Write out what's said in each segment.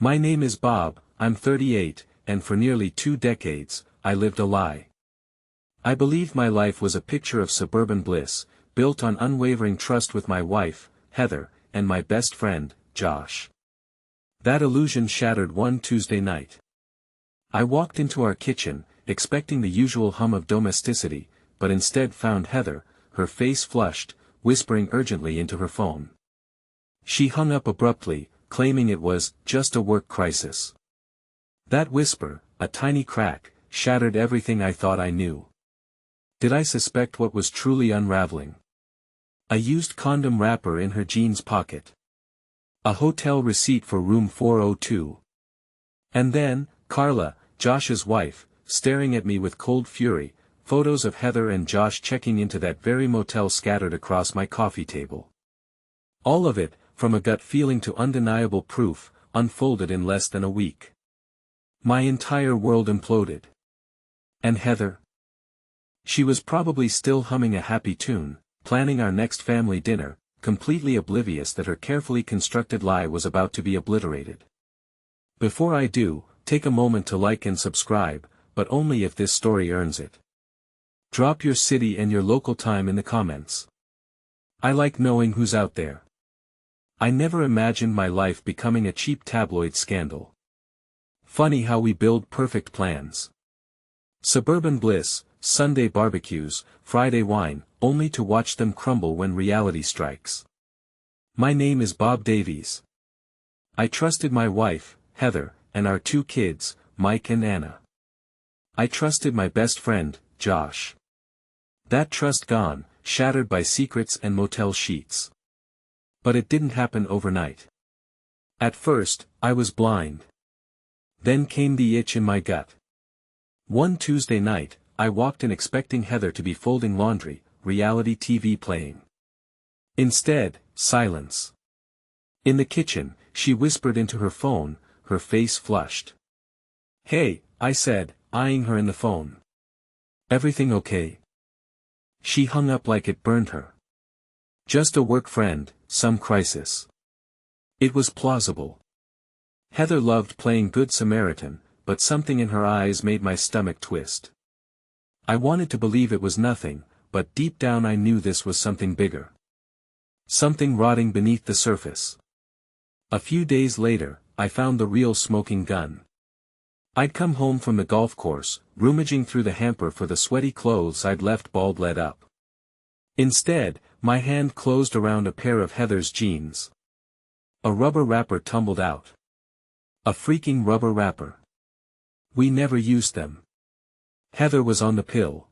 My name is Bob, I'm 38, and for nearly 2 decades, I lived a lie. I believed my life was a picture of suburban bliss, built on unwavering trust with my wife, Heather, and my best friend, Josh. That illusion shattered one Tuesday night. I walked into our kitchen, expecting the usual hum of domesticity, but instead found Heather, her face flushed, whispering urgently into her phone. She hung up abruptly, claiming it was just a work crisis. That whisper, a tiny crack, shattered everything I thought I knew. Did I suspect what was truly unraveling? A used condom wrapper in her jeans pocket. A hotel receipt for room 402. And then, Carla, Josh's wife, staring at me with cold fury, photos of Heather and Josh checking into that very motel scattered across my coffee table. All of it, from a gut feeling to undeniable proof, unfolded in less than a week. My entire world imploded. And Heather? She was probably still humming a happy tune, planning our next family dinner, completely oblivious that her carefully constructed lie was about to be obliterated. Before I do, take a moment to like and subscribe, but only if this story earns it. Drop your city and your local time in the comments. I like knowing who's out there. I never imagined my life becoming a cheap tabloid scandal. Funny how we build perfect plans. Suburban bliss, Sunday barbecues, Friday wine, only to watch them crumble when reality strikes. My name is Bob Davies. I trusted my wife, Heather, and our 2 kids, Mike and Anna. I trusted my best friend, Josh. That trust gone, shattered by secrets and motel sheets. But it didn't happen overnight. At first, I was blind. Then came the itch in my gut. One Tuesday night, I walked in expecting Heather to be folding laundry, reality TV playing. Instead, silence. In the kitchen, she whispered into her phone, her face flushed. "Hey," I said, eyeing her in the phone. "Everything okay?" She hung up like it burned her. "Just a work friend, some crisis." It was plausible. Heather loved playing Good Samaritan, but something in her eyes made my stomach twist. I wanted to believe it was nothing, but deep down I knew this was something bigger. Something rotting beneath the surface. A few days later, I found the real smoking gun. I'd come home from the golf course, rummaging through the hamper for the sweaty clothes I'd left balled led up. Instead, my hand closed around a pair of Heather's jeans. A rubber wrapper tumbled out. A freaking rubber wrapper. We never used them. Heather was on the pill.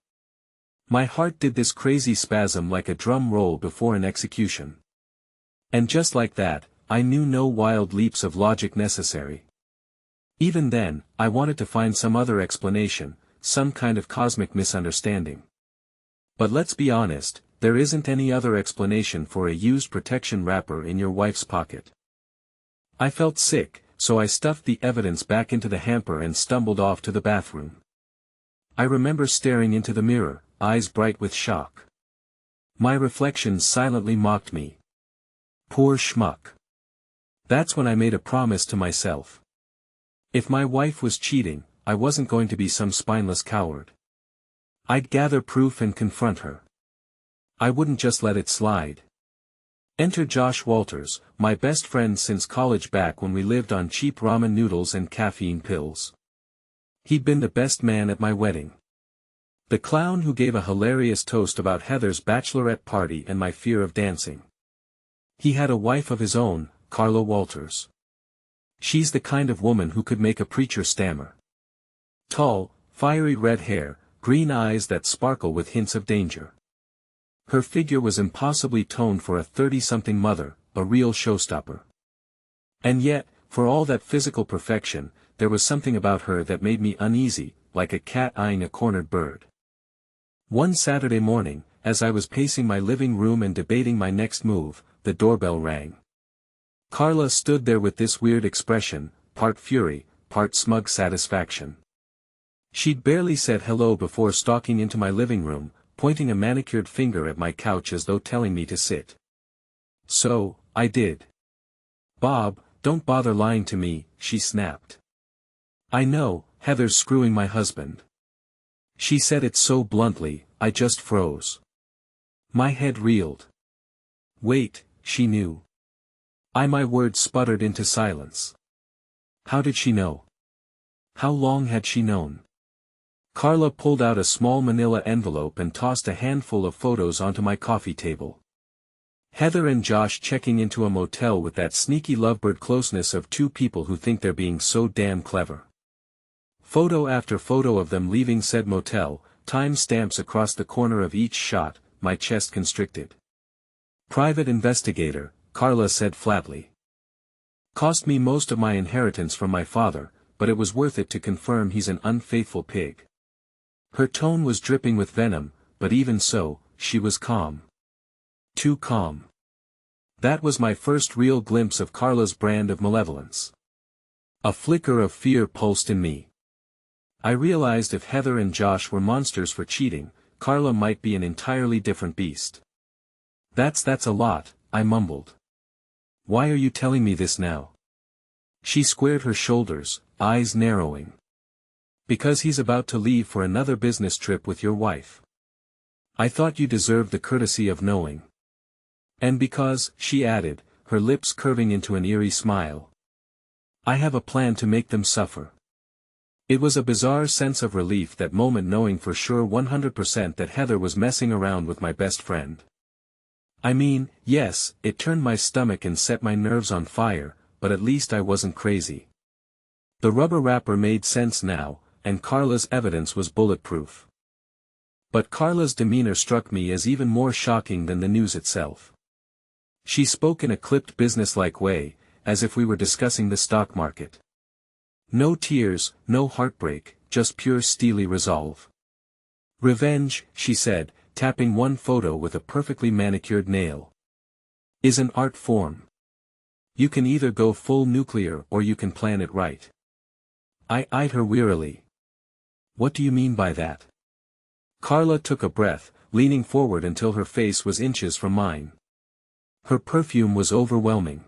My heart did this crazy spasm like a drum roll before an execution. And just like that, I knew no wild leaps of logic necessary. Even then, I wanted to find some other explanation, some kind of cosmic misunderstanding. But let's be honest, there isn't any other explanation for a used protection wrapper in your wife's pocket. I felt sick, so I stuffed the evidence back into the hamper and stumbled off to the bathroom. I remember staring into the mirror, eyes bright with shock. My reflection silently mocked me. Poor schmuck. That's when I made a promise to myself. If my wife was cheating, I wasn't going to be some spineless coward. I'd gather proof and confront her. I wouldn't just let it slide. Enter Josh Walters, my best friend since college back when we lived on cheap ramen noodles and caffeine pills. He'd been the best man at my wedding. The clown who gave a hilarious toast about Heather's bachelorette party and my fear of dancing. He had a wife of his own, Carla Walters. She's the kind of woman who could make a preacher stammer. Tall, fiery red hair, green eyes that sparkle with hints of danger. Her figure was impossibly toned for a 30-something mother, a real showstopper. And yet, for all that physical perfection, there was something about her that made me uneasy, like a cat eyeing a cornered bird. One Saturday morning, as I was pacing my living room and debating my next move, the doorbell rang. Carla stood there with this weird expression, part fury, part smug satisfaction. She'd barely said hello before stalking into my living room, pointing a manicured finger at my couch as though telling me to sit. So, I did. "Bob, don't bother lying to me, she snapped. I know, Heather's screwing my husband. She said it so bluntly, I just froze. My head reeled. Wait, she knew. My words sputtered into silence. How did she know? How long had she known? Carla pulled out a small manila envelope and tossed a handful of photos onto my coffee table. Heather and Josh checking into a motel with that sneaky lovebird closeness of two people who think they're being so damn clever. Photo after photo of them leaving said motel, time stamps across the corner of each shot, my chest constricted. Private investigator, Carla said flatly. Cost me most of my inheritance from my father, but it was worth it to confirm he's an unfaithful pig. Her tone was dripping with venom, but even so, she was calm. Too calm. That was my first real glimpse of Carla's brand of malevolence. A flicker of fear pulsed in me. I realized if Heather and Josh were monsters for cheating, Carla might be an entirely different beast. That's a lot, I mumbled. Why are you telling me this now? She squared her shoulders, eyes narrowing. Because he's about to leave for another business trip with your wife. I thought you deserved the courtesy of knowing. And because, she added, her lips curving into an eerie smile. I have a plan to make them suffer. It was a bizarre sense of relief that moment knowing for sure 100% that Heather was messing around with my best friend. I mean, yes, it turned my stomach and set my nerves on fire, but at least I wasn't crazy. The rubber wrapper made sense now, and Carla's evidence was bulletproof. But Carla's demeanor struck me as even more shocking than the news itself. She spoke in a clipped businesslike way, as if we were discussing the stock market. No tears, no heartbreak, just pure steely resolve. Revenge, she said, tapping one photo with a perfectly manicured nail, is an art form. You can either go full nuclear or you can plan it right. I eyed her wearily. What do you mean by that? Carla took a breath, leaning forward until her face was inches from mine. Her perfume was overwhelming.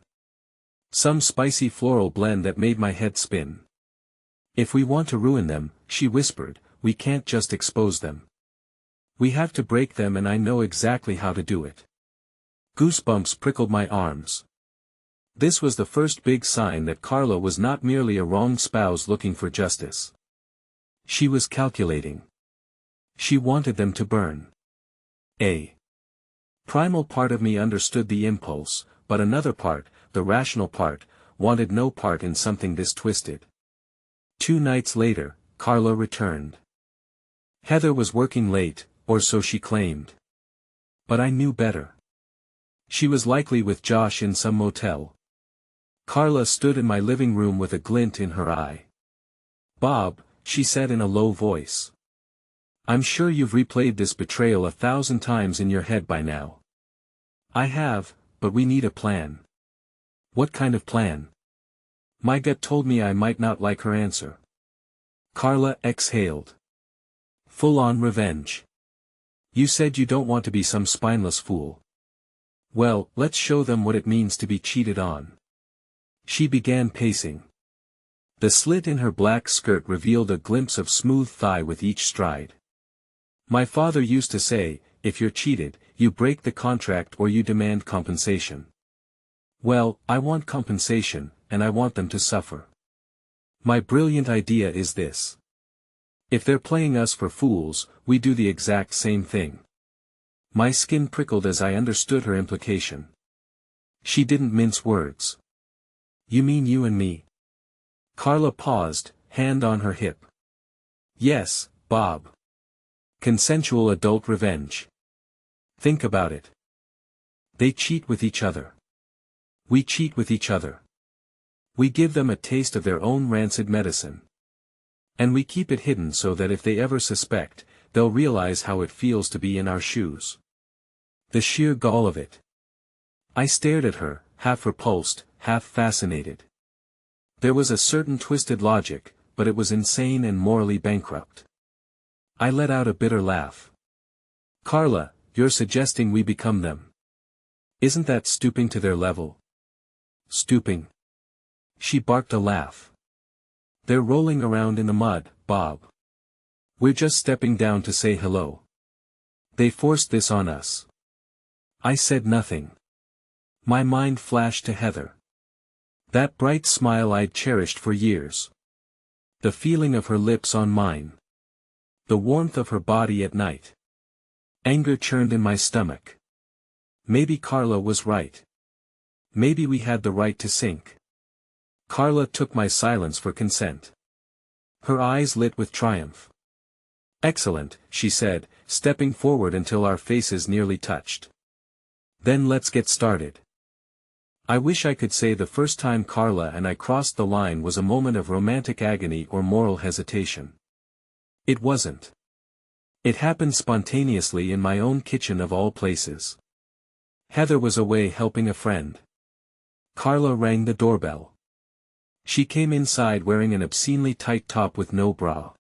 Some spicy floral blend that made my head spin. If we want to ruin them, she whispered, we can't just expose them. We have to break them, and I know exactly how to do it. Goosebumps prickled my arms. This was the first big sign that Carla was not merely a wronged spouse looking for justice. She was calculating. She wanted them to burn. A primal part of me understood the impulse, but another part, the rational part, wanted no part in something this twisted. 2 nights later, Carla returned. Heather was working late, or so she claimed. But I knew better. She was likely with Josh in some motel. Carla stood in my living room with a glint in her eye. Bob, she said in a low voice. I'm sure you've replayed this betrayal 1,000 times in your head by now. I have, but we need a plan. What kind of plan? My gut told me I might not like her answer. Carla exhaled. Full-on revenge. You said you don't want to be some spineless fool. Well, let's show them what it means to be cheated on. She began pacing. The slit in her black skirt revealed a glimpse of smooth thigh with each stride. My father used to say, if you're cheated, you break the contract or you demand compensation. Well, I want compensation, and I want them to suffer. My brilliant idea is this. If they're playing us for fools, we do the exact same thing. My skin prickled as I understood her implication. She didn't mince words. You mean you and me? Carla paused, hand on her hip. Yes, Bob. Consensual adult revenge. Think about it. They cheat with each other. We cheat with each other. We give them a taste of their own rancid medicine. And we keep it hidden so that if they ever suspect, they'll realize how it feels to be in our shoes. The sheer gall of it. I stared at her, half repulsed, half fascinated. There was a certain twisted logic, but it was insane and morally bankrupt. I let out a bitter laugh. Carla, you're suggesting we become them. Isn't that stooping to their level? Stooping. she barked a laugh. They're rolling around in the mud, Bob. We're just stepping down to say hello. They forced this on us. I said nothing. My mind flashed to Heather. That bright smile I'd cherished for years. The feeling of her lips on mine. The warmth of her body at night. Anger churned in my stomach. Maybe Carla was right. Maybe we had the right to sink. Carla took my silence for consent. Her eyes lit with triumph. Excellent, she said, stepping forward until our faces nearly touched. Then let's get started. I wish I could say the first time Carla and I crossed the line was a moment of romantic agony or moral hesitation. It wasn't. It happened spontaneously in my own kitchen of all places. Heather was away helping a friend. Carla rang the doorbell. She came inside wearing an obscenely tight top with no bra.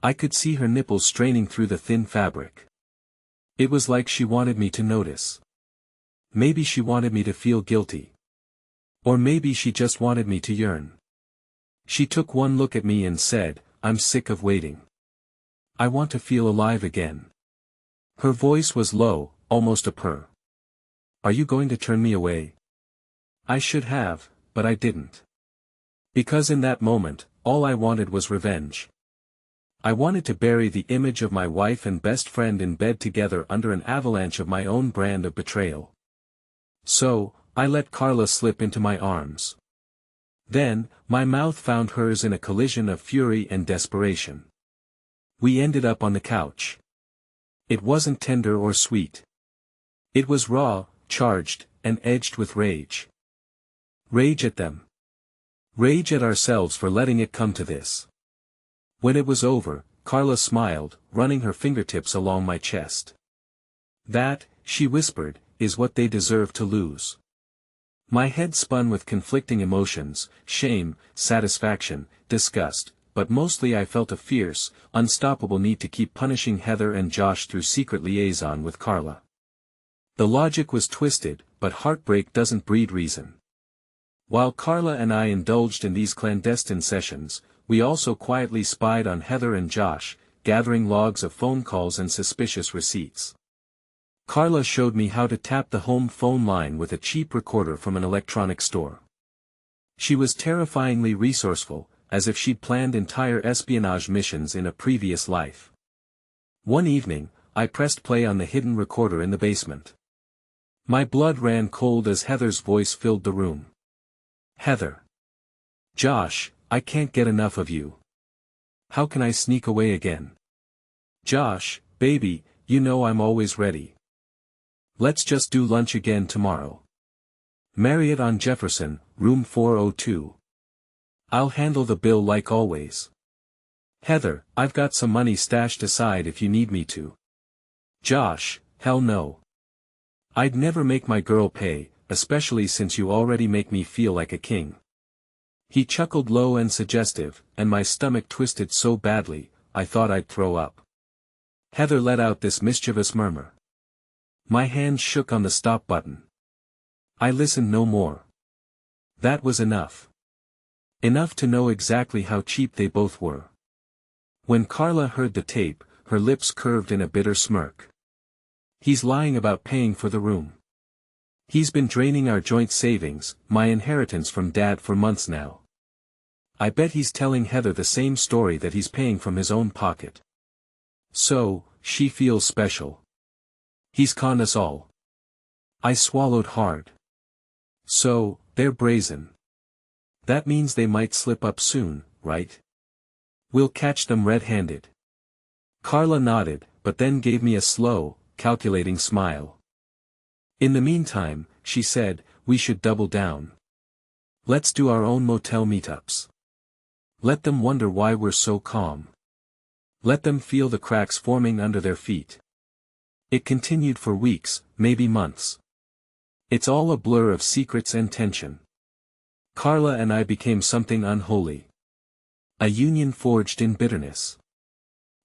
I could see her nipples straining through the thin fabric. It was like she wanted me to notice. Maybe she wanted me to feel guilty. Or maybe she just wanted me to yearn. She took one look at me and said, "I'm sick of waiting. I want to feel alive again." Her voice was low, almost a purr. "Are you going to turn me away?" I should have, but I didn't. Because in that moment, all I wanted was revenge. I wanted to bury the image of my wife and best friend in bed together under an avalanche of my own brand of betrayal. So, I let Carla slip into my arms. Then, my mouth found hers in a collision of fury and desperation. We ended up on the couch. It wasn't tender or sweet. It was raw, charged, and edged with rage. Rage at them. Rage at ourselves for letting it come to this. When it was over, Carla smiled, running her fingertips along my chest. "That," she whispered, "is what they deserve to lose." My head spun with conflicting emotions, shame, satisfaction, disgust, but mostly I felt a fierce, unstoppable need to keep punishing Heather and Josh through secret liaison with Carla. The logic was twisted, but heartbreak doesn't breed reason. While Carla and I indulged in these clandestine sessions, we also quietly spied on Heather and Josh, gathering logs of phone calls and suspicious receipts. Carla showed me how to tap the home phone line with a cheap recorder from an electronic store. She was terrifyingly resourceful, as if she'd planned entire espionage missions in a previous life. One evening, I pressed play on the hidden recorder in the basement. My blood ran cold as Heather's voice filled the room. "Heather. Josh, I can't get enough of you. How can I sneak away again? Josh, baby, you know I'm always ready. Let's just do lunch again tomorrow. Marriott on Jefferson, room 402. I'll handle the bill like always. Heather, I've got some money stashed aside if you need me to. Josh, hell no. I'd never make my girl pay, especially since you already make me feel like a king." He chuckled low and suggestive, and my stomach twisted so badly, I thought I'd throw up. Heather let out this mischievous murmur. My hand shook on the stop button. I listened no more. That was enough. Enough to know exactly how cheap they both were. When Carla heard the tape, her lips curved in a bitter smirk. "He's lying about paying for the room. He's been draining our joint savings, my inheritance from Dad, for months now. I bet he's telling Heather the same story that he's paying from his own pocket. So, she feels special. He's conned us all." I swallowed hard. So, they're brazen. That means they might slip up soon, right? We'll catch them red-handed. Carla nodded, but then gave me a slow, calculating smile. "In the meantime," she said, "we should double down. Let's do our own motel meetups. Let them wonder why we're so calm. Let them feel the cracks forming under their feet." It continued for weeks, maybe months. It's all a blur of secrets and tension. Carla and I became something unholy. A union forged in bitterness.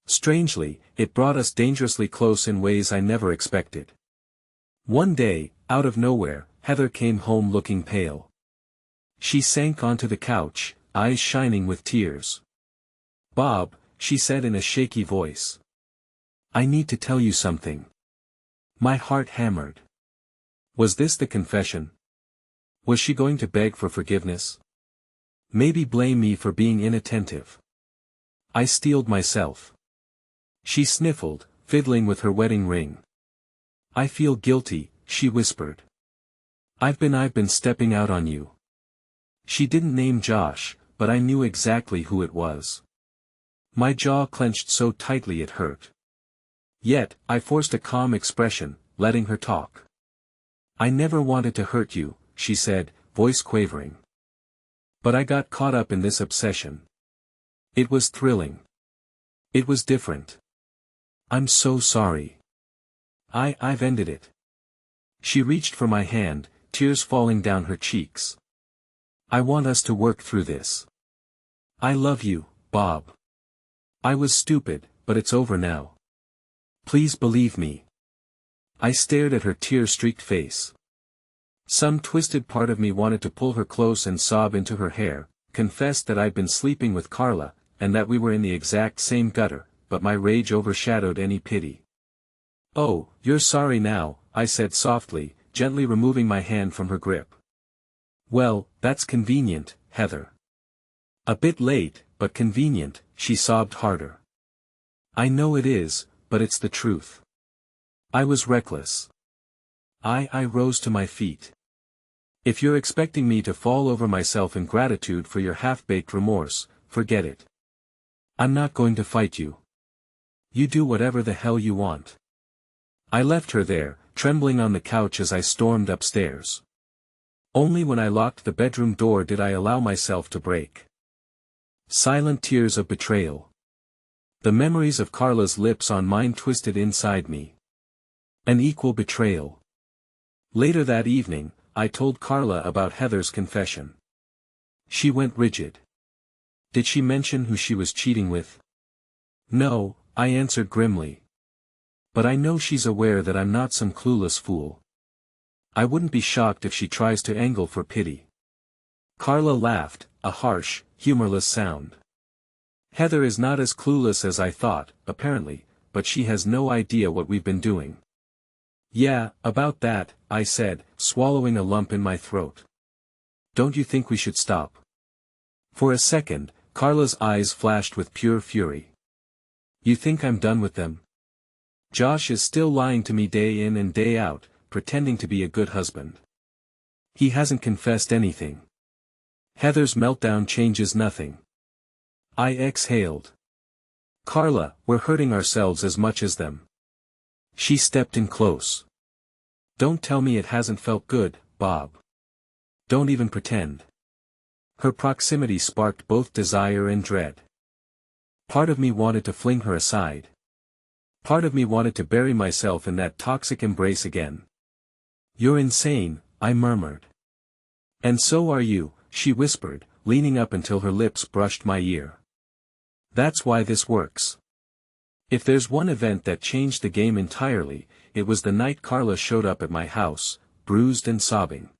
Strangely, it brought us dangerously close in ways I never expected. One day, out of nowhere, Heather came home looking pale. She sank onto the couch, eyes shining with tears. "Bob," she said in a shaky voice. "I need to tell you something." My heart hammered. Was this the confession? Was she going to beg for forgiveness? Maybe blame me for being inattentive. I steeled myself. She sniffled, fiddling with her wedding ring. "I feel guilty," she whispered. I've been stepping out on you." She didn't name Josh, but I knew exactly who it was. My jaw clenched so tightly it hurt. Yet, I forced a calm expression, letting her talk. "I never wanted to hurt you," she said, voice quavering. "But I got caught up in this obsession. It was thrilling. It was different. I'm so sorry. I've ended it." She reached for my hand, tears falling down her cheeks. "I want us to work through this. I love you, Bob. I was stupid, but it's over now. Please believe me." I stared at her tear-streaked face. Some twisted part of me wanted to pull her close and sob into her hair, confess that I'd been sleeping with Carla, and that we were in the exact same gutter, but my rage overshadowed any pity. "Oh, you're sorry now," I said softly, gently removing my hand from her grip. "Well, that's convenient, Heather." "A bit late, but convenient," she sobbed harder. "I know it is, but it's the truth. I was reckless." I rose to my feet. "If you're expecting me to fall over myself in gratitude for your half-baked remorse, forget it. I'm not going to fight you. You do whatever the hell you want." I left her there, trembling on the couch as I stormed upstairs. Only when I locked the bedroom door did I allow myself to break. Silent tears of betrayal. The memories of Carla's lips on mine twisted inside me. An equal betrayal. Later that evening, I told Carla about Heather's confession. She went rigid. "Did she mention who she was cheating with?" "No," I answered grimly. "But I know she's aware that I'm not some clueless fool. I wouldn't be shocked if she tries to angle for pity." Carla laughed, a harsh, humorless sound. "Heather is not as clueless as I thought, apparently, but she has no idea what we've been doing." "Yeah, about that," I said, swallowing a lump in my throat. "Don't you think we should stop?" For a second, Carla's eyes flashed with pure fury. "You think I'm done with them? Josh is still lying to me day in and day out, pretending to be a good husband. He hasn't confessed anything. Heather's meltdown changes nothing." I exhaled. "Carla, we're hurting ourselves as much as them." She stepped in close. "Don't tell me it hasn't felt good, Bob. Don't even pretend." Her proximity sparked both desire and dread. Part of me wanted to fling her aside. Part of me wanted to bury myself in that toxic embrace again. "You're insane," I murmured. "And so are you," she whispered, leaning up until her lips brushed my ear. "That's why this works. If there's one event that changed the game entirely, it was the night Carla showed up at my house, bruised and sobbing.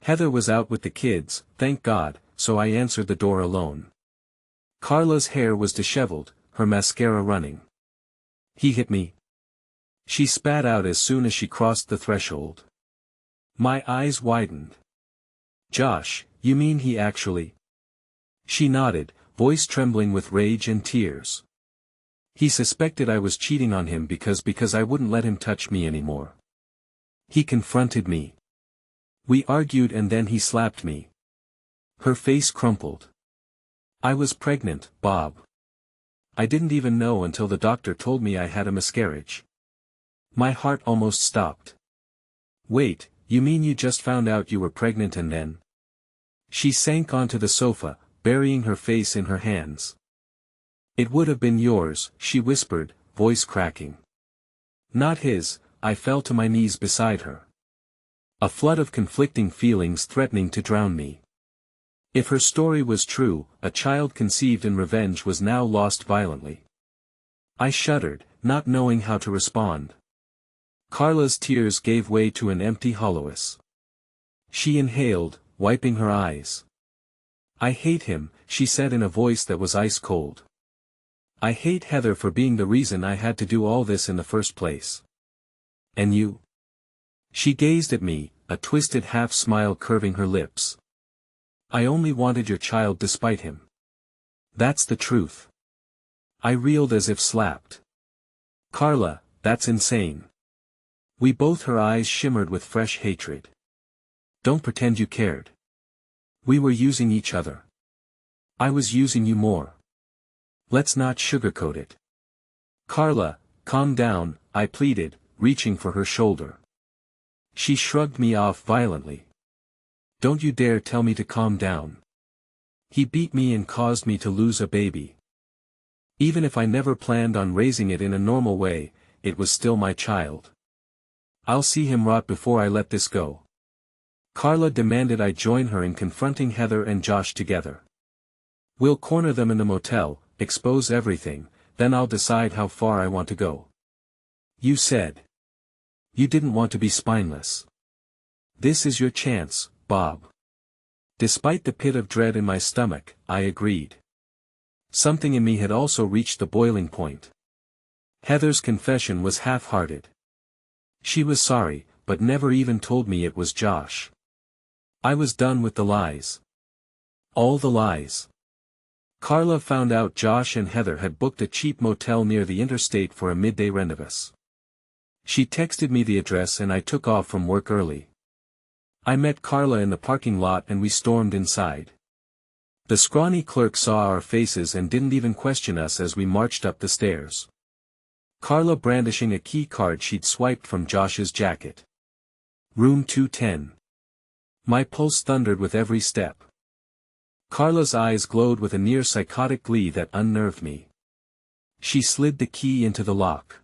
Heather was out with the kids, thank God, so I answered the door alone. Carla's hair was disheveled, her mascara running. "He hit me," she spat out as soon as she crossed the threshold. My eyes widened. "Josh, you mean he actually?" She nodded, voice trembling with rage and tears. "He suspected I was cheating on him because I wouldn't let him touch me anymore. He confronted me. We argued and then he slapped me." Her face crumpled. "I was pregnant, Bob. I didn't even know until the doctor told me I had a miscarriage." My heart almost stopped. "Wait, you mean you just found out you were pregnant and then?" She sank onto the sofa, burying her face in her hands. "It would have been yours," she whispered, voice cracking. "Not his." I fell to my knees beside her. A flood of conflicting feelings threatening to drown me. If her story was true, a child conceived in revenge was now lost violently. I shuddered, not knowing how to respond. Carla's tears gave way to an empty hollowness. She inhaled, wiping her eyes. "I hate him," she said in a voice that was ice cold. "I hate Heather for being the reason I had to do all this in the first place." "And you?" She gazed at me, a twisted half-smile curving her lips. "I only wanted your child despite him. That's the truth." I reeled as if slapped. "Carla, that's insane." We both, her eyes shimmered with fresh hatred. "Don't pretend you cared. We were using each other. I was using you more. Let's not sugarcoat it." "Carla, calm down," I pleaded, reaching for her shoulder. She shrugged me off violently. "Don't you dare tell me to calm down. He beat me and caused me to lose a baby. Even if I never planned on raising it in a normal way, it was still my child. I'll see him rot before I let this go." Carla demanded I join her in confronting Heather and Josh together. "We'll corner them in the motel, expose everything, then I'll decide how far I want to go." "You said you didn't want to be spineless. This is your chance, Bob." Despite the pit of dread in my stomach, I agreed. Something in me had also reached the boiling point. Heather's confession was half-hearted. She was sorry, but never even told me it was Josh. I was done with the lies. All the lies. Carla found out Josh and Heather had booked a cheap motel near the interstate for a midday rendezvous. She texted me the address and I took off from work early. I met Carla in the parking lot and we stormed inside. The scrawny clerk saw our faces and didn't even question us as we marched up the stairs. Carla brandishing a key card she'd swiped from Josh's jacket. "Room 210. My pulse thundered with every step. Carla's eyes glowed with a near-psychotic glee that unnerved me. She slid the key into the lock.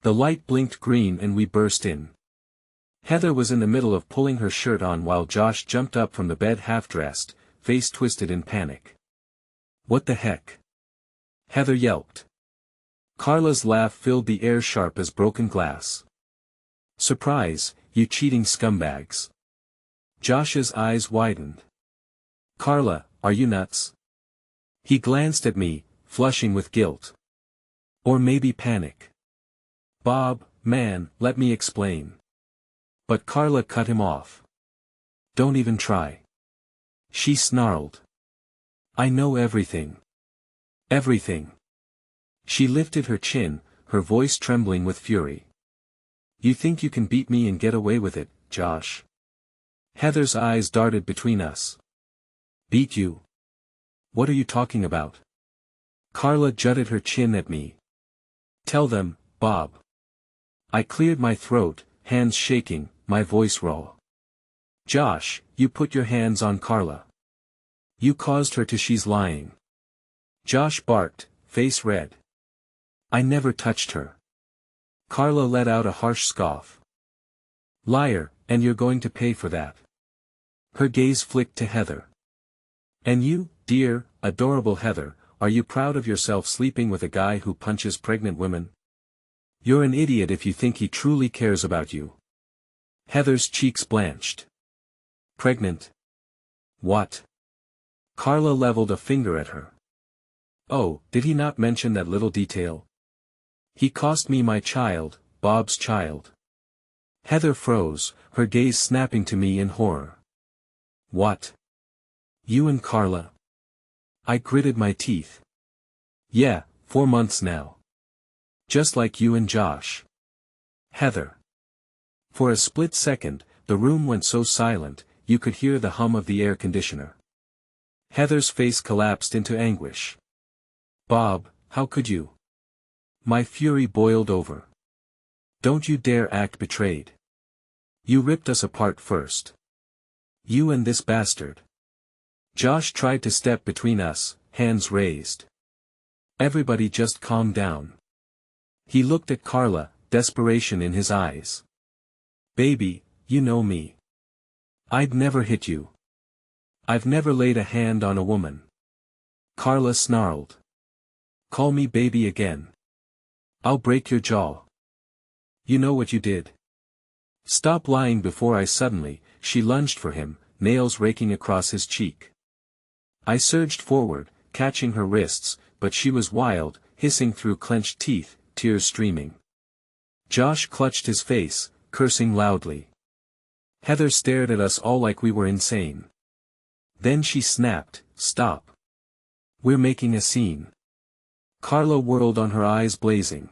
The light blinked green and we burst in. Heather was in the middle of pulling her shirt on while Josh jumped up from the bed half-dressed, face twisted in panic. "What the heck?" Heather yelped. Carla's laugh filled the air sharp as broken glass. "Surprise, you cheating scumbags." Josh's eyes widened. "Carla, are you nuts?" He glanced at me, flushing with guilt. Or maybe panic. "Bob, man, let me explain." But Carla cut him off. "Don't even try." She snarled. "I know everything. Everything." She lifted her chin, her voice trembling with fury. "You think you can beat me and get away with it, Josh?" Heather's eyes darted between us. "Beat you? What are you talking about?" Carla jutted her chin at me. "Tell them, Bob." I cleared my throat, hands shaking, my voice raw. "Josh, you put your hands on Carla. You caused her to. She's lying." Josh barked, face red. "I never touched her." Carla let out a harsh scoff. "Liar, and you're going to pay for that." Her gaze flicked to Heather. "And you, dear, adorable Heather, are you proud of yourself sleeping with a guy who punches pregnant women? You're an idiot if you think he truly cares about you." Heather's cheeks blanched. "Pregnant? What?" Carla leveled a finger at her. "Oh, did he not mention that little detail? He cost me my child, Bob's child." Heather froze, her gaze snapping to me in horror. "What? You and Carla?" I gritted my teeth. "Yeah, 4 months now. Just like you and Josh." "Heather." For a split second, the room went so silent, you could hear the hum of the air conditioner. Heather's face collapsed into anguish. "Bob, how could you?" My fury boiled over. "Don't you dare act betrayed. You ripped us apart first. You and this bastard." Josh tried to step between us, hands raised. "Everybody just calm down." He looked at Carla, desperation in his eyes. "Baby, you know me. I'd never hit you. I've never laid a hand on a woman." Carla snarled. "Call me baby again. I'll break your jaw. You know what you did." "Stop lying before I." Suddenly, she lunged for him, nails raking across his cheek. I surged forward, catching her wrists, but she was wild, hissing through clenched teeth, tears streaming. Josh clutched his face, cursing loudly. Heather stared at us all like we were insane. Then she snapped, "Stop. We're making a scene." Carla whirled on, her eyes blazing.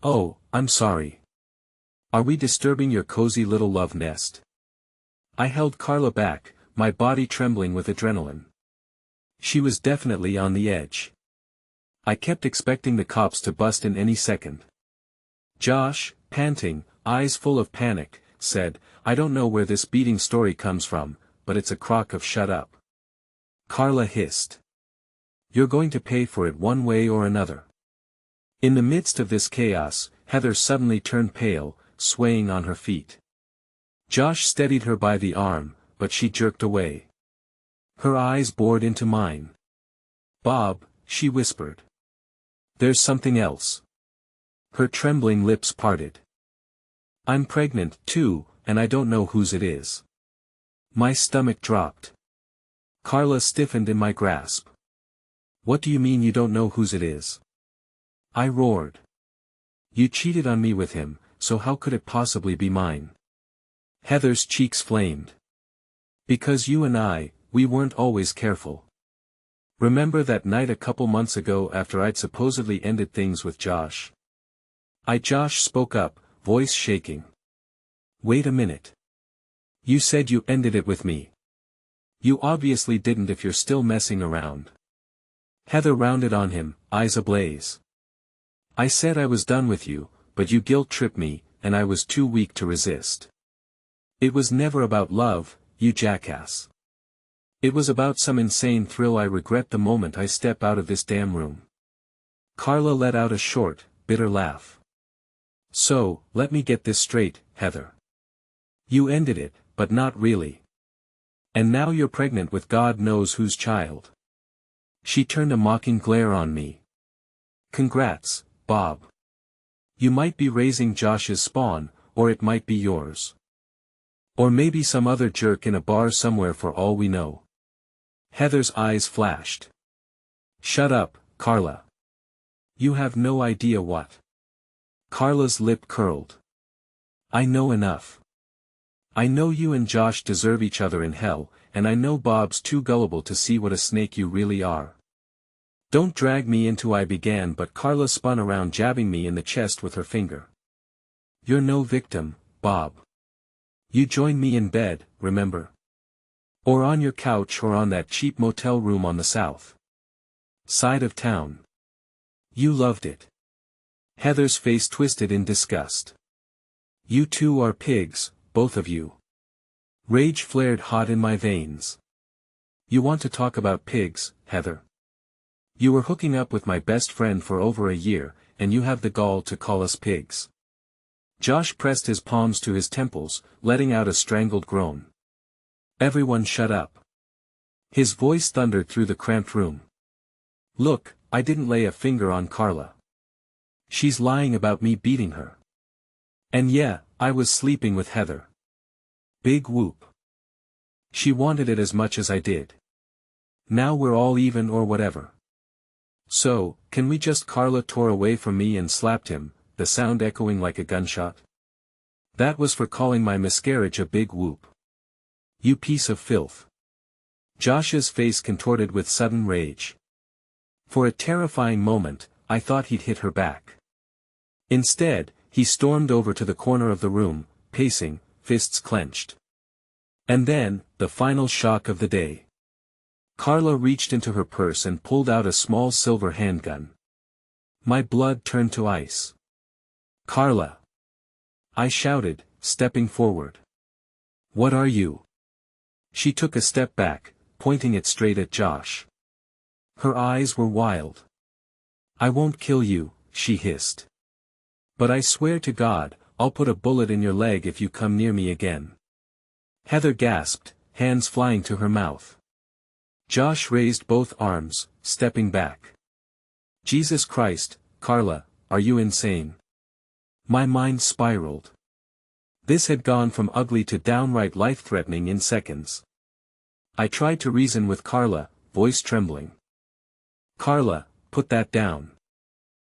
"Oh, I'm sorry. Are we disturbing your cozy little love nest?" I held Carla back, my body trembling with adrenaline. She was definitely on the edge. I kept expecting the cops to bust in any second. Josh, panting, eyes full of panic, said, "I don't know where this beating story comes from, but it's a crock of shut up." Carla hissed. "You're going to pay for it one way or another." In the midst of this chaos, Heather suddenly turned pale, swaying on her feet. Josh steadied her by the arm, but she jerked away. Her eyes bored into mine. "Bob," she whispered. "There's something else." Her trembling lips parted. "I'm pregnant, too, and I don't know whose it is." My stomach dropped. Carla stiffened in my grasp. "What do you mean you don't know whose it is?" I roared. "You cheated on me with him, so how could it possibly be mine?" Heather's cheeks flamed. "Because you and we weren't always careful. Remember that night a couple months ago after I'd supposedly ended things with Josh?" Josh spoke up, voice shaking. "Wait a minute. You said you ended it with me. You obviously didn't if you're still messing around." Heather rounded on him, eyes ablaze. "I said I was done with you, but you guilt-tripped me, and I was too weak to resist. It was never about love, you jackass. It was about some insane thrill. I regret the moment I step out of this damn room." Carla let out a short, bitter laugh. "So, let me get this straight, Heather. You ended it, but not really. And now you're pregnant with God knows whose child." She turned a mocking glare on me. "Congrats, Bob. You might be raising Josh's spawn, or it might be yours. Or maybe some other jerk in a bar somewhere for all we know." Heather's eyes flashed. "Shut up, Carla. You have no idea what." Carla's lip curled. "I know enough. I know you and Josh deserve each other in hell, and I know Bob's too gullible to see what a snake you really are. Don't drag me into." I began, but Carla spun around, jabbing me in the chest with her finger. "You're no victim, Bob. You joined me in bed, remember? Or on your couch, or on that cheap motel room on the south side of town. You loved it." Heather's face twisted in disgust. "You two are pigs, both of you." Rage flared hot in my veins. "You want to talk about pigs, Heather? You were hooking up with my best friend for over a year, and you have the gall to call us pigs." Josh pressed his palms to his temples, letting out a strangled groan. "Everyone shut up." His voice thundered through the cramped room. "Look, I didn't lay a finger on Carla. She's lying about me beating her. And yeah, I was sleeping with Heather. Big whoop. She wanted it as much as I did. Now we're all even or whatever. So, can we just—" Carla tore away from me and slapped him, the sound echoing like a gunshot. "That was for calling my miscarriage a big whoop. You piece of filth." Josh's face contorted with sudden rage. For a terrifying moment, I thought he'd hit her back. Instead, he stormed over to the corner of the room, pacing, fists clenched. And then, the final shock of the day. Carla reached into her purse and pulled out a small silver handgun. My blood turned to ice. "Carla!" I shouted, stepping forward. "What are you?" She took a step back, pointing it straight at Josh. Her eyes were wild. "I won't kill you," she hissed. "But I swear to God, I'll put a bullet in your leg if you come near me again." Heather gasped, hands flying to her mouth. Josh raised both arms, stepping back. "Jesus Christ, Carla, are you insane?" My mind spiraled. This had gone from ugly to downright life-threatening in seconds. I tried to reason with Carla, voice trembling. Carla, put that down.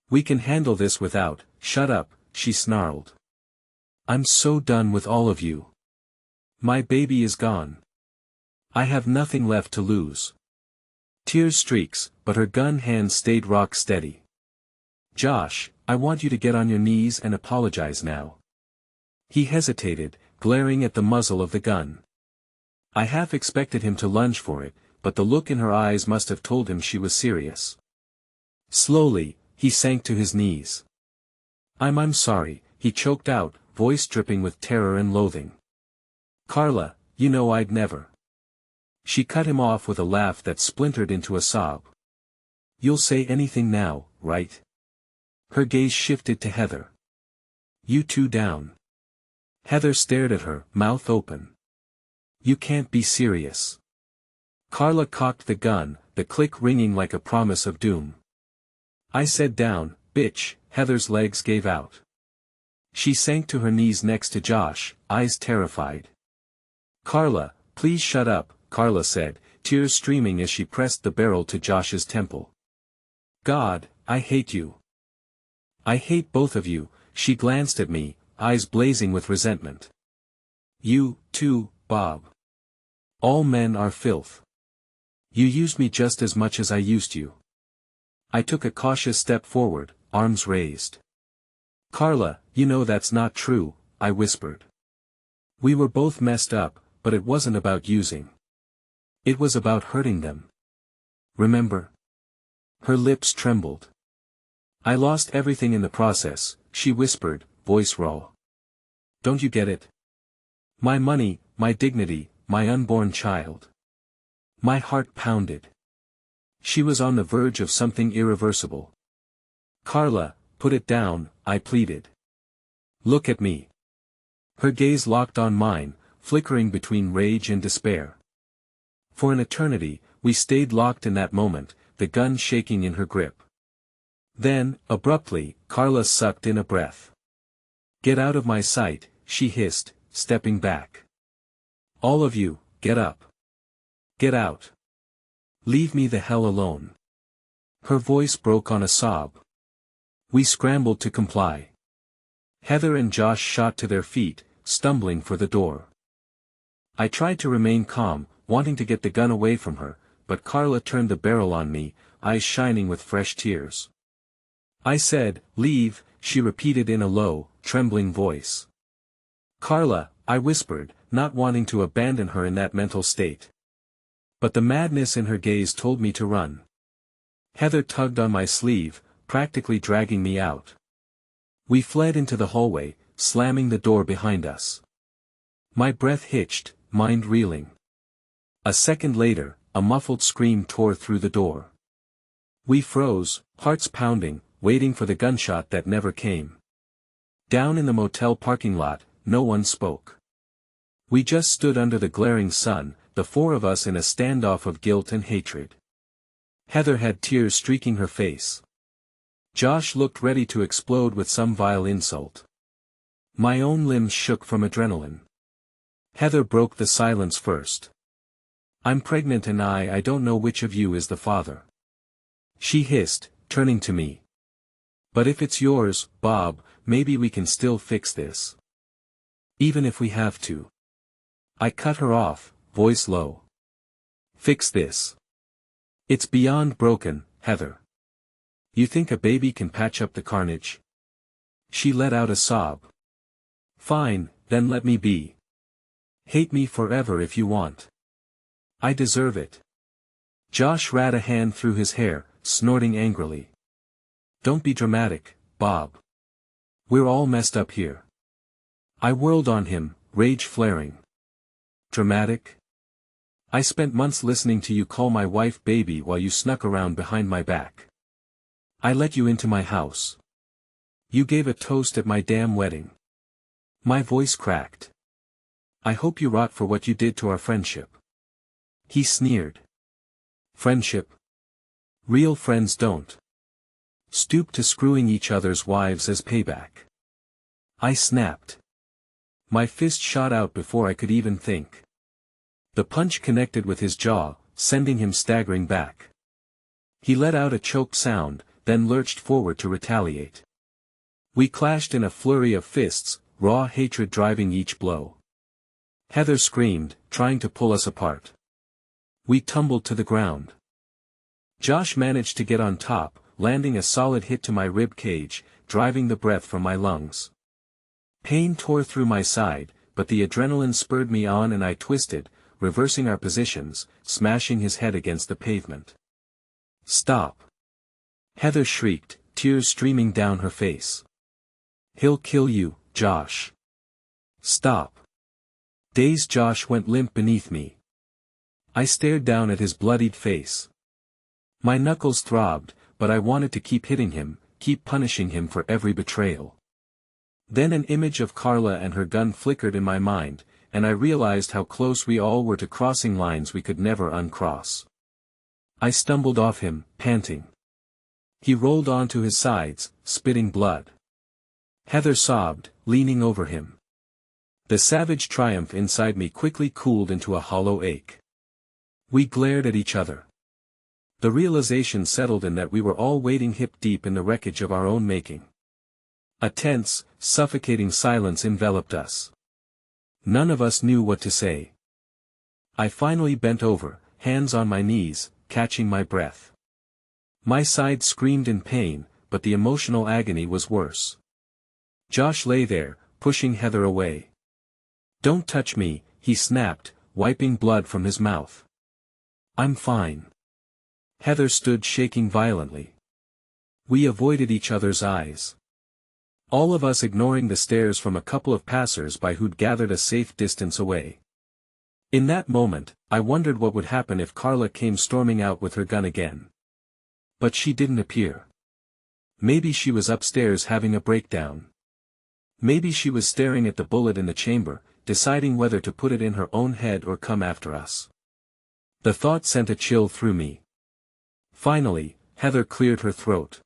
We can handle this without. Shut up, she snarled. I'm so done with all of you. My baby is gone. I have nothing left to lose. Tears streaks, but her gun hand stayed rock steady. Josh, I want you to get on your knees and apologize now. He hesitated, glaring at the muzzle of the gun. I half expected him to lunge for it, but the look in her eyes must have told him she was serious. Slowly, he sank to his knees. I'm sorry, he choked out, voice dripping with terror and loathing. Carla, you know I'd never. She cut him off with a laugh that splintered into a sob. You'll say anything now, right? Her gaze shifted to Heather. You two down. Heather stared at her, mouth open. You can't be serious. Carla cocked the gun, the click ringing like a promise of doom. I said down, bitch. Heather's legs gave out. She sank to her knees next to Josh, eyes terrified. Carla, please shut up, Carla said, tears streaming as she pressed the barrel to Josh's temple. God, I hate you. I hate both of you, she glanced at me, eyes blazing with resentment. You, too, Bob. All men are filth. You used me just as much as I used you. I took a cautious step forward, arms raised. Carla, you know that's not true, I whispered. We were both messed up, but it wasn't about using. It was about hurting them. Remember? Her lips trembled. I lost everything in the process, she whispered, voice raw. Don't you get it? My money, my dignity, my unborn child. My heart pounded. She was on the verge of something irreversible. Carla, put it down, I pleaded. Look at me. Her gaze locked on mine, flickering between rage and despair. For an eternity, we stayed locked in that moment, the gun shaking in her grip. Then, abruptly, Carla sucked in a breath. Get out of my sight, she hissed, stepping back. All of you, get up. Get out. Leave me the hell alone. Her voice broke on a sob. We scrambled to comply. Heather and Josh shot to their feet, stumbling for the door. I tried to remain calm, wanting to get the gun away from her, but Carla turned the barrel on me, eyes shining with fresh tears. I said, leave, she repeated in a low, trembling voice. Carla, I whispered, not wanting to abandon her in that mental state. But the madness in her gaze told me to run. Heather tugged on my sleeve, practically dragging me out. We fled into the hallway, slamming the door behind us. My breath hitched, mind reeling. A second later, a muffled scream tore through the door. We froze, hearts pounding, waiting for the gunshot that never came. Down in the motel parking lot, no one spoke. We just stood under the glaring sun, the four of us in a standoff of guilt and hatred. Heather had tears streaking her face. Josh looked ready to explode with some vile insult. My own limbs shook from adrenaline. Heather broke the silence first. I'm pregnant and I don't know which of you is the father. She hissed, turning to me. But if it's yours, Bob, maybe we can still fix this. Even if we have to. I cut her off, voice low. Fix this. It's beyond broken, Heather. You think a baby can patch up the carnage? She let out a sob. Fine, then let me be. Hate me forever if you want. I deserve it. Josh ran a hand through his hair, snorting angrily. Don't be dramatic, Bob. We're all messed up here. I whirled on him, rage flaring. Dramatic? I spent months listening to you call my wife baby while you snuck around behind my back. I let you into my house. You gave a toast at my damn wedding. My voice cracked. I hope you rot for what you did to our friendship. He sneered. Friendship? Real friends don't stoop to screwing each other's wives as payback. I snapped. My fist shot out before I could even think. The punch connected with his jaw, sending him staggering back. He let out a choked sound, then lurched forward to retaliate. We clashed in a flurry of fists, raw hatred driving each blow. Heather screamed, trying to pull us apart. We tumbled to the ground. Josh managed to get on top, landing a solid hit to my rib cage, driving the breath from my lungs. Pain tore through my side, but the adrenaline spurred me on and I twisted, reversing our positions, smashing his head against the pavement. "Stop!" Heather shrieked, tears streaming down her face. "He'll kill you, Josh. Stop!" Dazed Josh went limp beneath me. I stared down at his bloodied face. My knuckles throbbed, but I wanted to keep hitting him, keep punishing him for every betrayal. Then an image of Carla and her gun flickered in my mind, and I realized how close we all were to crossing lines we could never uncross. I stumbled off him, panting. He rolled onto his sides, spitting blood. Heather sobbed, leaning over him. The savage triumph inside me quickly cooled into a hollow ache. We glared at each other. The realization settled in that we were all wading hip-deep in the wreckage of our own making. A tense, suffocating silence enveloped us. None of us knew what to say. I finally bent over, hands on my knees, catching my breath. My side screamed in pain, but the emotional agony was worse. Josh lay there, pushing Heather away. "Don't touch me," he snapped, wiping blood from his mouth. "I'm fine." Heather stood shaking violently. We avoided each other's eyes. All of us ignoring the stares from a couple of passers-by who'd gathered a safe distance away. In that moment, I wondered what would happen if Carla came storming out with her gun again. But she didn't appear. Maybe she was upstairs having a breakdown. Maybe she was staring at the bullet in the chamber, deciding whether to put it in her own head or come after us. The thought sent a chill through me. Finally, Heather cleared her throat.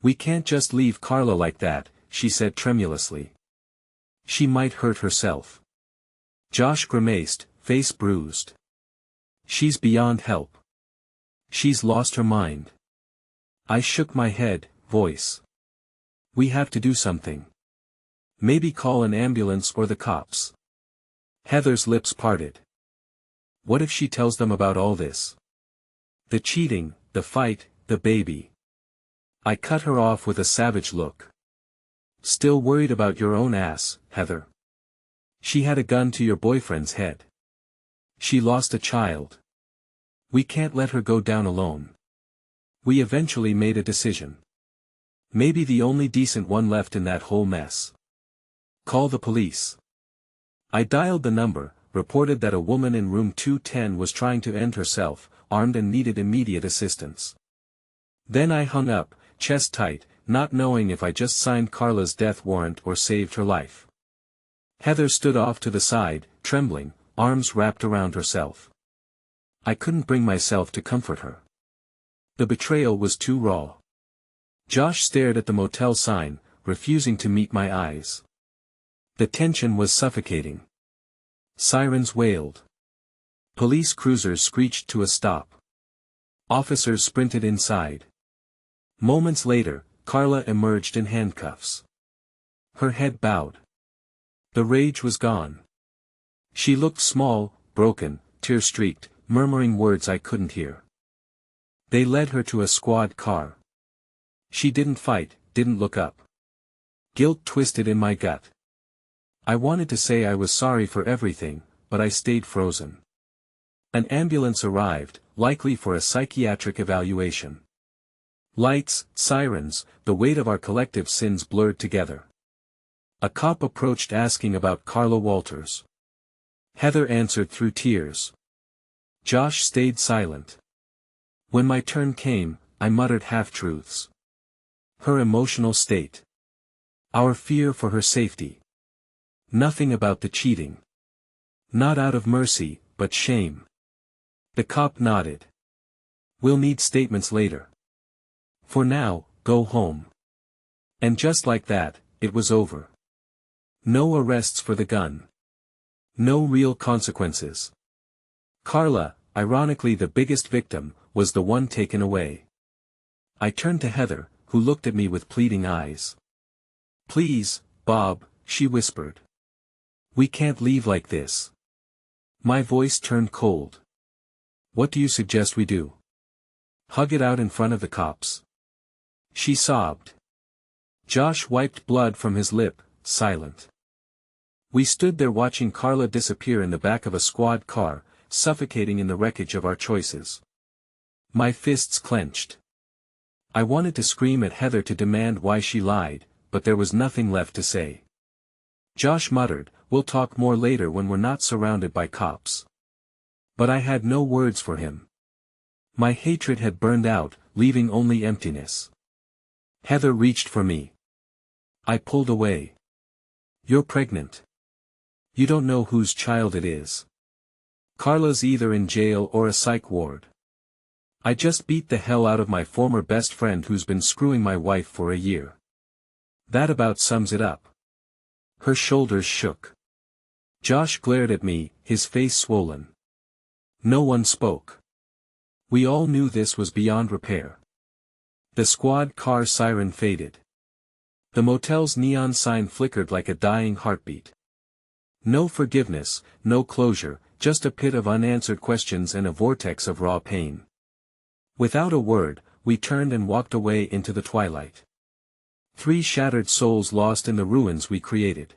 "We can't just leave Carla like that," she said tremulously. "She might hurt herself." Josh grimaced, face bruised. "She's beyond help. She's lost her mind." I shook my head, voice. "We have to do something. Maybe call an ambulance or the cops." Heather's lips parted. "What if she tells them about all this? The cheating, the fight, the baby." I cut her off with a savage look. "Still worried about your own ass, Heather? She had a gun to your boyfriend's head. She lost a child. We can't let her go down alone." We eventually made a decision. Maybe the only decent one left in that whole mess. "Call the police." I dialed the number, reported that a woman in room 210 was trying to end herself, armed and needed immediate assistance. Then I hung up, chest tight, not knowing if I just signed Carla's death warrant or saved her life. Heather stood off to the side, trembling, arms wrapped around herself. I couldn't bring myself to comfort her. The betrayal was too raw. Josh stared at the motel sign, refusing to meet my eyes. The tension was suffocating. Sirens wailed. Police cruisers screeched to a stop. Officers sprinted inside. Moments later, Carla emerged in handcuffs. Her head bowed. The rage was gone. She looked small, broken, tear-streaked, murmuring words I couldn't hear. They led her to a squad car. She didn't fight, didn't look up. Guilt twisted in my gut. I wanted to say I was sorry for everything, but I stayed frozen. An ambulance arrived, likely for a psychiatric evaluation. Lights, sirens, the weight of our collective sins blurred together. A cop approached asking about Carla Walters. Heather answered through tears. Josh stayed silent. When my turn came, I muttered half-truths. Her emotional state. Our fear for her safety. Nothing about the cheating. Not out of mercy, but shame. The cop nodded. "We'll need statements later. For now, go home." And just like that, it was over. No arrests for the gun. No real consequences. Carla, ironically the biggest victim, was the one taken away. I turned to Heather, who looked at me with pleading eyes. "Please, Bob," she whispered. "We can't leave like this." My voice turned cold. "What do you suggest we do? Hug it out in front of the cops?" She sobbed. Josh wiped blood from his lip, silent. We stood there watching Carla disappear in the back of a squad car, suffocating in the wreckage of our choices. My fists clenched. I wanted to scream at Heather to demand why she lied, but there was nothing left to say. Josh muttered, "We'll talk more later when we're not surrounded by cops." But I had no words for him. My hatred had burned out, leaving only emptiness. Heather reached for me. I pulled away. "You're pregnant. You don't know whose child it is. Carla's either in jail or a psych ward. I just beat the hell out of my former best friend who's been screwing my wife for a year. That about sums it up." Her shoulders shook. Josh glared at me, his face swollen. No one spoke. We all knew this was beyond repair. The squad car siren faded. The motel's neon sign flickered like a dying heartbeat. No forgiveness, no closure, just a pit of unanswered questions and a vortex of raw pain. Without a word, we turned and walked away into the twilight. 3 shattered souls lost in the ruins we created.